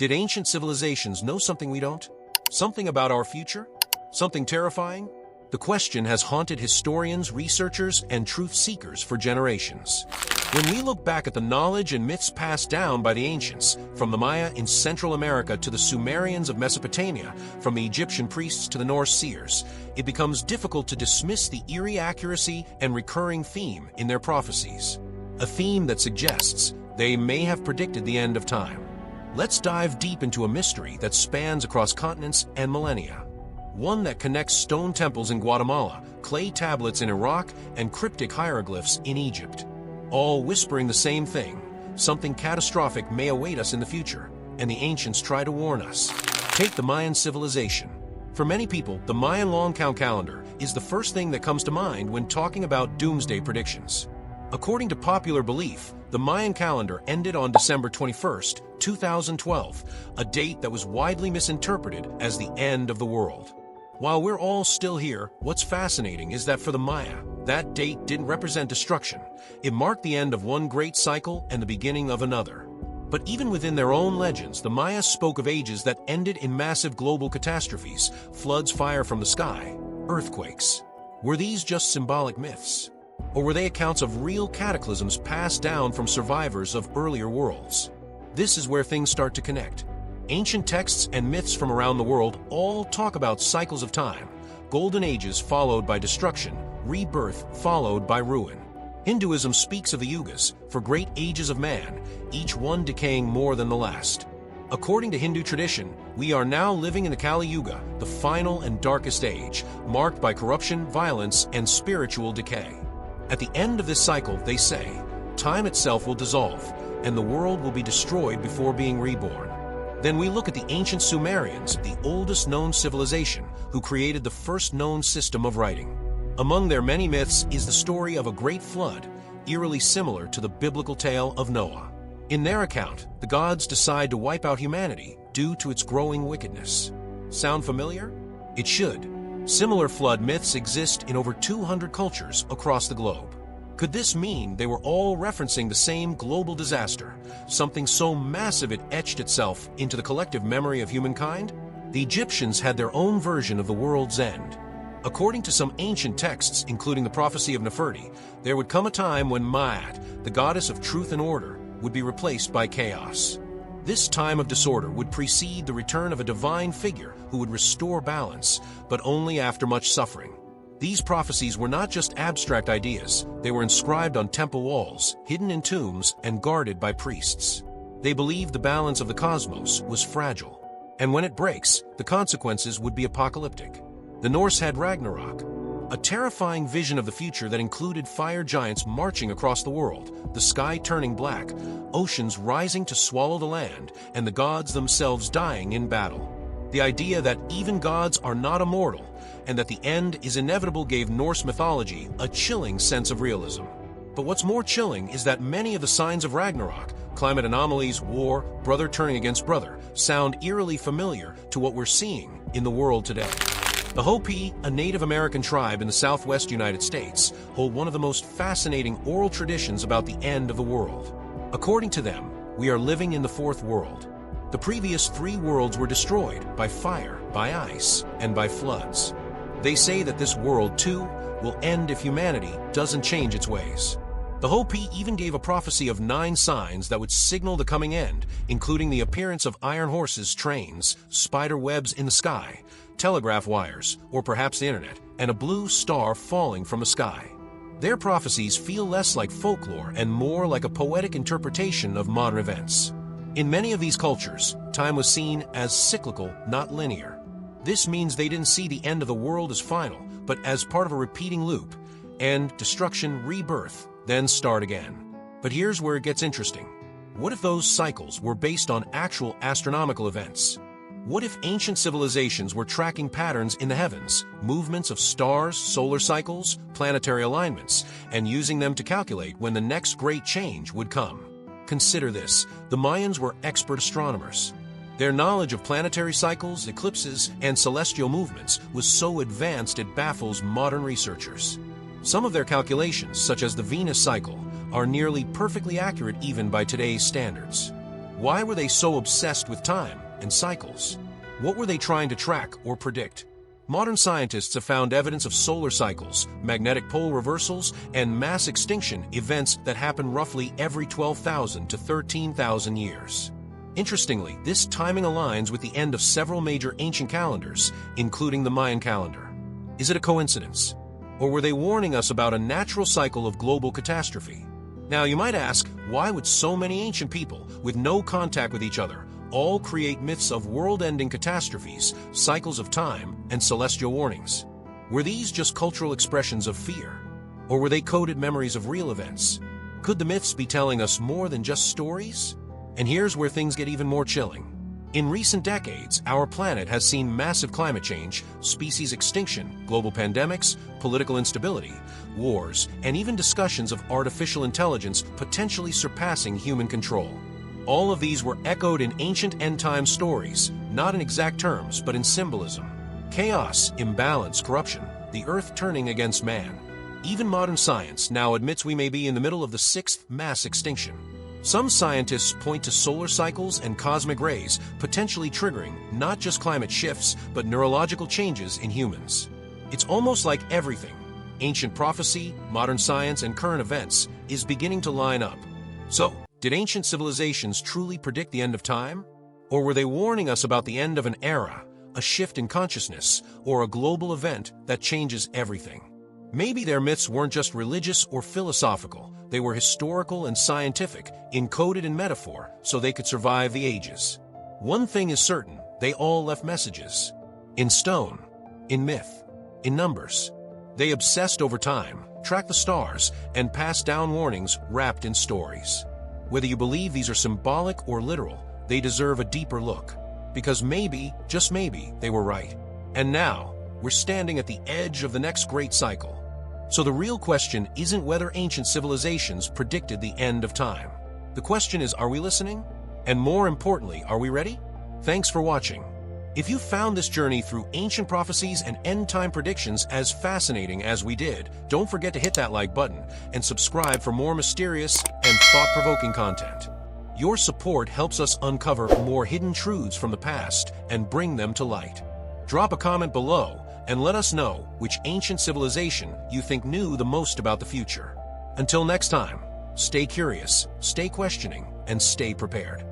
Did ancient civilizations know something we don't? Something about our future? Something terrifying? The question has haunted historians, researchers, and truth seekers for generations. When we look back at the knowledge and myths passed down by the ancients, from the Maya in Central America to the Sumerians of Mesopotamia, from the Egyptian priests to the Norse seers, it becomes difficult to dismiss the eerie accuracy and recurring theme in their prophecies. A theme that suggests they may have predicted the end of time. Let's dive deep into a mystery that spans across continents and millennia. One that connects stone temples in Guatemala, clay tablets in Iraq, and cryptic hieroglyphs in Egypt. All whispering the same thing: something catastrophic may await us in the future, and the ancients try to warn us. Take the Mayan civilization. For many people, the Mayan long count calendar is the first thing that comes to mind when talking about doomsday predictions. According to popular belief, the Mayan calendar ended on December 21st, 2012, a date that was widely misinterpreted as the end of the world. While we're all still here, what's fascinating is that for the Maya, that date didn't represent destruction. It marked the end of one great cycle and the beginning of another. But even within their own legends, the Maya spoke of ages that ended in massive global catastrophes, floods, fire from the sky, earthquakes. Were these just symbolic myths? Or were they accounts of real cataclysms passed down from survivors of earlier worlds? This is where things start to connect. Ancient texts and myths from around the world all talk about cycles of time, golden ages followed by destruction, rebirth followed by ruin. Hinduism speaks of the yugas, for great ages of man, each one decaying more than the last. According to Hindu tradition, we are now living in the Kali Yuga, the final and darkest age, marked by corruption, violence, and spiritual decay. At the end of this cycle, they say, time itself will dissolve, and the world will be destroyed before being reborn. Then we look at the ancient Sumerians, the oldest known civilization, who created the first known system of writing. Among their many myths is the story of a great flood, eerily similar to the biblical tale of Noah. In their account, the gods decide to wipe out humanity due to its growing wickedness. Sound familiar? It should. Similar flood myths exist in over 200 cultures across the globe. Could this mean they were all referencing the same global disaster, something so massive it etched itself into the collective memory of humankind? The Egyptians had their own version of the world's end. According to some ancient texts, including the prophecy of Nefertiti, there would come a time when Maat, the goddess of truth and order, would be replaced by chaos. This time of disorder would precede the return of a divine figure who would restore balance, but only after much suffering. These prophecies were not just abstract ideas, they were inscribed on temple walls, hidden in tombs, and guarded by priests. They believed the balance of the cosmos was fragile, and when it breaks, the consequences would be apocalyptic. The Norse had Ragnarok, a terrifying vision of the future that included fire giants marching across the world, the sky turning black, oceans rising to swallow the land, and the gods themselves dying in battle. The idea that even gods are not immortal and that the end is inevitable gave Norse mythology a chilling sense of realism. But what's more chilling is that many of the signs of Ragnarok, climate anomalies, war, brother turning against brother, sound eerily familiar to what we're seeing in the world today. The Hopi, a Native American tribe in the southwest United States, hold one of the most fascinating oral traditions about the end of the world. According to them, we are living in the fourth world. The previous three worlds were destroyed by fire, by ice, and by floods. They say that this world, too, will end if humanity doesn't change its ways. The Hopi even gave a prophecy of 9 signs that would signal the coming end, including the appearance of iron horses, trains, spider webs in the sky, telegraph wires, or perhaps the internet, and a blue star falling from the sky. Their prophecies feel less like folklore and more like a poetic interpretation of modern events. In many of these cultures, time was seen as cyclical, not linear. This means they didn't see the end of the world as final, but as part of a repeating loop: end, destruction, rebirth, then start again. But here's where it gets interesting. What if those cycles were based on actual astronomical events? What if ancient civilizations were tracking patterns in the heavens, movements of stars, solar cycles, planetary alignments, and using them to calculate when the next great change would come? Consider this: the Mayans were expert astronomers. Their knowledge of planetary cycles, eclipses, and celestial movements was so advanced it baffles modern researchers. Some of their calculations, such as the Venus cycle, are nearly perfectly accurate even by today's standards. Why were they so obsessed with time and cycles? What were they trying to track or predict? Modern scientists have found evidence of solar cycles, magnetic pole reversals, and mass extinction events that happen roughly every 12,000 to 13,000 years. Interestingly, this timing aligns with the end of several major ancient calendars, including the Mayan calendar. Is it a coincidence? Or were they warning us about a natural cycle of global catastrophe? Now, you might ask, why would so many ancient people, with no contact with each other, all create myths of world-ending catastrophes, cycles of time, and celestial warnings? Were these just cultural expressions of fear? Or were they coded memories of real events? Could the myths be telling us more than just stories? And here's where things get even more chilling. In recent decades, our planet has seen massive climate change, species extinction, global pandemics, political instability, wars, and even discussions of artificial intelligence potentially surpassing human control. All of these were echoed in ancient end-time stories, not in exact terms, but in symbolism. Chaos, imbalance, corruption, the earth turning against man. Even modern science now admits we may be in the middle of the sixth mass extinction. Some scientists point to solar cycles and cosmic rays potentially triggering not just climate shifts, but neurological changes in humans. It's almost like everything, ancient prophecy, modern science, and current events, is beginning to line up. So, did ancient civilizations truly predict the end of time? Or were they warning us about the end of an era, a shift in consciousness, or a global event that changes everything? Maybe their myths weren't just religious or philosophical, they were historical and scientific, encoded in metaphor, so they could survive the ages. One thing is certain, they all left messages. In stone, in myth, in numbers. They obsessed over time, tracked the stars, and passed down warnings wrapped in stories. Whether you believe these are symbolic or literal, they deserve a deeper look. Because maybe, just maybe, they were right. And now, we're standing at the edge of the next great cycle. So the real question isn't whether ancient civilizations predicted the end of time. The question is, are we listening? And more importantly, are we ready? Thanks for watching. If you found this journey through ancient prophecies and end-time predictions as fascinating as we did, don't forget to hit that like button and subscribe for more mysterious and thought-provoking content. Your support helps us uncover more hidden truths from the past and bring them to light. Drop a comment below and let us know which ancient civilization you think knew the most about the future. Until next time, stay curious, stay questioning, and stay prepared.